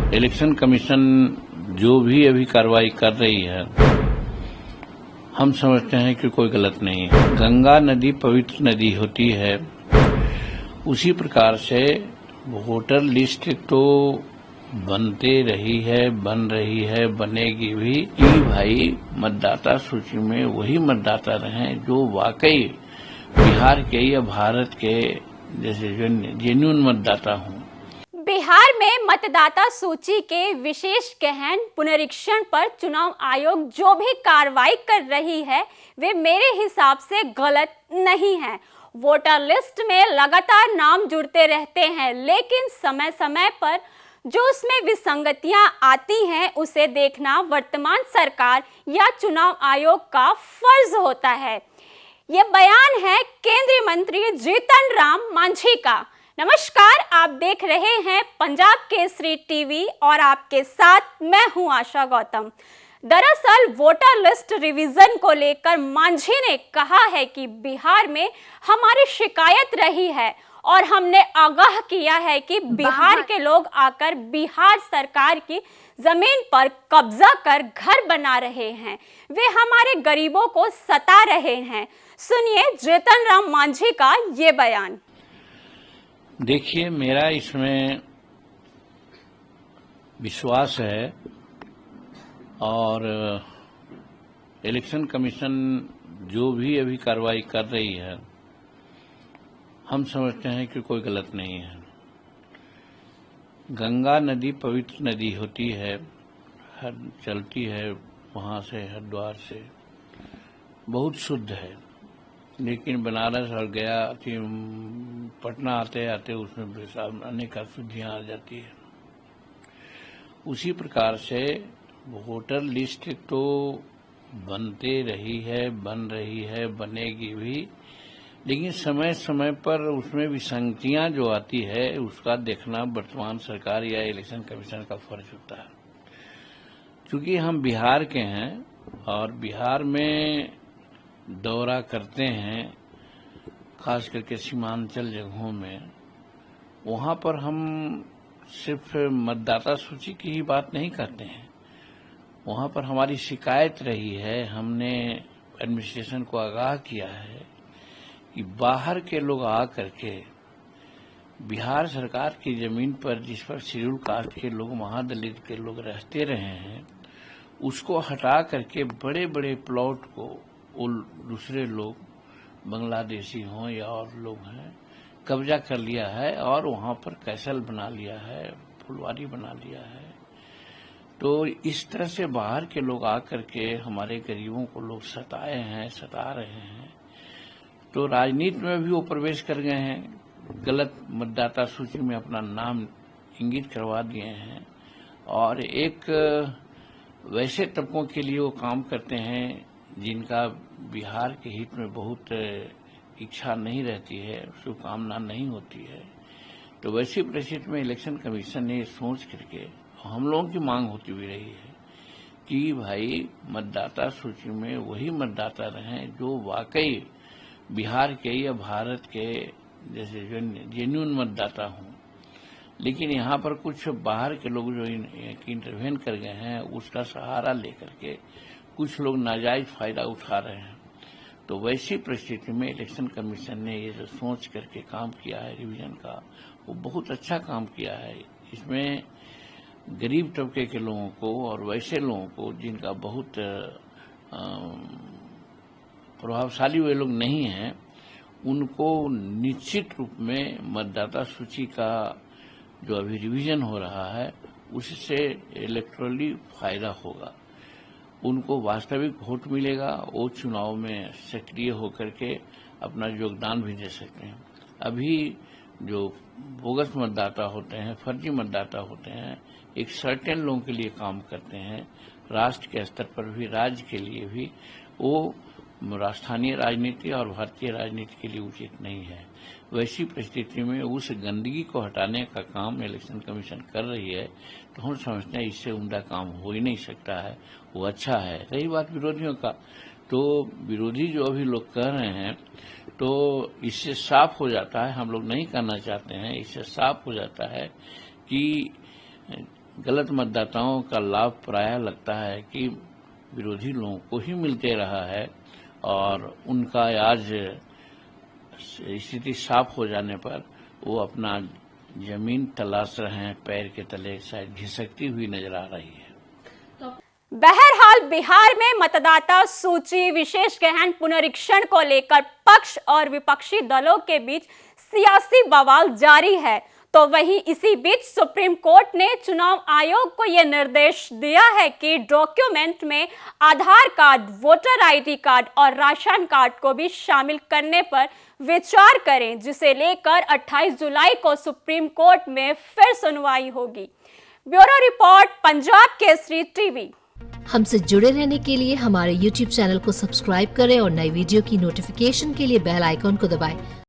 Election commission जो भी अभी कार्रवाई कर रही है, हम समझते हैं कि कोई गलत नहीं है। गंगा नदी पवित्र नदी होती है, उसी प्रकार से वोटर लिस्ट तो बनते रही है, बन रही है, बनेगी भी कि भाई मतदाता सूची में वही मतदाता रहें जो वाकई बिहार के या भारत के जैसे जेन्युइन मतदाता हों। बिहार में मतदाता सूची के विशेष गहन पुनरीक्षण पर चुनाव आयोग जो भी कार्रवाई कर रही है वे मेरे हिसाब से गलत नहीं है। वोटर लिस्ट में लगातार नाम जुड़ते रहते हैं, लेकिन समय समय पर जो उसमें विसंगतियां आती हैं उसे देखना वर्तमान सरकार या चुनाव आयोग का फर्ज होता है। ये बयान है केंद्रीय मंत्री जीतन राम मांझी का। नमस्कार, आप देख रहे हैं पंजाब केसरी टीवी और आपके साथ मैं हूं आशा गौतम। दरअसल वोटर लिस्ट रिवीजन को लेकर मांझी ने कहा है कि बिहार में हमारी शिकायत रही है और हमने आगाह किया है कि बिहार के लोग आकर बिहार सरकार की जमीन पर कब्जा कर घर बना रहे हैं, वे हमारे गरीबों को सता रहे हैं। सुनिए जीतन राम मांझी का ये बयान। देखिए, मेरा इसमें विश्वास है और इलेक्शन कमीशन जो भी अभी कार्रवाई कर रही है, हम समझते हैं कि कोई गलत नहीं है। गंगा नदी पवित्र नदी होती है, चलती है वहाँ से हरिद्वार से, बहुत शुद्ध है, लेकिन बनारस और गया पटना आते आते उसमें अनेक अशुद्धियां आ जाती है। उसी प्रकार से वोटर लिस्ट तो बनते रही है, बन रही है, बनेगी भी, लेकिन समय समय पर उसमें विसंगतियां जो आती है उसका देखना वर्तमान सरकार या इलेक्शन कमीशन का फर्ज होता है। क्योंकि हम बिहार के हैं और बिहार में दौरा करते हैं, खास करके सीमांचल जगहों में, वहां पर हम सिर्फ मतदाता सूची की ही बात नहीं करते हैं। वहां पर हमारी शिकायत रही है, हमने एडमिनिस्ट्रेशन को आगाह किया है कि बाहर के लोग आ करके बिहार सरकार की जमीन पर जिस पर शेड्यूल कास्ट के लोग, महादलित के लोग रहते रहे हैं, उसको हटा करके बड़े बड़े प्लॉट को दूसरे लोग, बांग्लादेशी हों या और लोग हैं, कब्जा कर लिया है और वहां पर कैसल बना लिया है, फुलवारी बना लिया है। तो इस तरह से बाहर के लोग आकर के हमारे गरीबों को लोग सताए हैं, सता रहे हैं। तो राजनीति में भी वो प्रवेश कर गए हैं, गलत मतदाता सूची में अपना नाम इंगित करवा दिए हैं और एक वैसे तबकों के लिए वो काम करते हैं जिनका बिहार के हित में बहुत इच्छा नहीं रहती है, शुभकामना नहीं होती है। तो वैसी परिस्थिति में इलेक्शन कमीशन ने सोच करके, हम लोगों की मांग होती हुई रही है कि भाई मतदाता सूची में वही मतदाता रहें जो वाकई बिहार के या भारत के जैसे जेन्युइन मतदाता हों। लेकिन यहाँ पर कुछ बाहर के लोग जो इंटरवेन कर गए हैं, उसका सहारा लेकर के कुछ लोग नाजायज फायदा उठा रहे हैं। तो वैसी परिस्थिति में इलेक्शन कमीशन ने ये जो सोच करके काम किया है रिवीजन का, वो बहुत अच्छा काम किया है। इसमें गरीब तबके के लोगों को और वैसे लोगों को जिनका बहुत प्रभावशाली वे लोग नहीं हैं, उनको निश्चित रूप में मतदाता सूची का जो अभी रिवीजन हो रहा है उससे इलेक्टोरली फायदा होगा, उनको वास्तविक वोट मिलेगा, वो चुनाव में सक्रिय होकर के अपना योगदान भी दे सकते हैं। अभी जो बोगस मतदाता होते हैं, फर्जी मतदाता होते हैं, एक सर्टेन लोगों के लिए काम करते हैं, राष्ट्र के स्तर पर भी, राज्य के लिए भी, वो स्थानीय राजनीति और भारतीय राजनीति के लिए उचित नहीं है। वैसी परिस्थिति में उस गंदगी को हटाने का काम इलेक्शन कमीशन कर रही है, तो हम समझते हैं इससे उम्दा काम हो ही नहीं सकता है, वो अच्छा है। रही बात विरोधियों का, तो विरोधी जो अभी लोग कह रहे हैं, तो इससे साफ हो जाता है, हम लोग नहीं करना चाहते हैं, इससे साफ हो जाता है कि गलत मतदाताओं का लाभ प्रायः लगता है कि विरोधी लोगों को ही मिलते रहा है और उनका आज स्थिति साफ हो जाने पर वो अपना जमीन तलाश रहे हैं, पैर के तले शायद घिसकती हुई नजर आ रही है। बहरहाल बिहार में मतदाता सूची विशेष गहन पुनरीक्षण को लेकर पक्ष और विपक्षी दलों के बीच सियासी बवाल जारी है। तो वहीं इसी बीच सुप्रीम कोर्ट ने चुनाव आयोग को यह निर्देश दिया है कि डॉक्यूमेंट में आधार कार्ड, वोटर आईडी कार्ड और राशन कार्ड को भी शामिल करने पर विचार करें, जिसे लेकर 28 जुलाई को सुप्रीम कोर्ट में फिर सुनवाई होगी। Bureau report, Punjab Kesari TV. हमसे जुड़े रहने के लिए हमारे YouTube चैनल को सब्सक्राइब करें और नई वीडियो की नोटिफिकेशन के लिए बेल आइकॉन को दबाएं।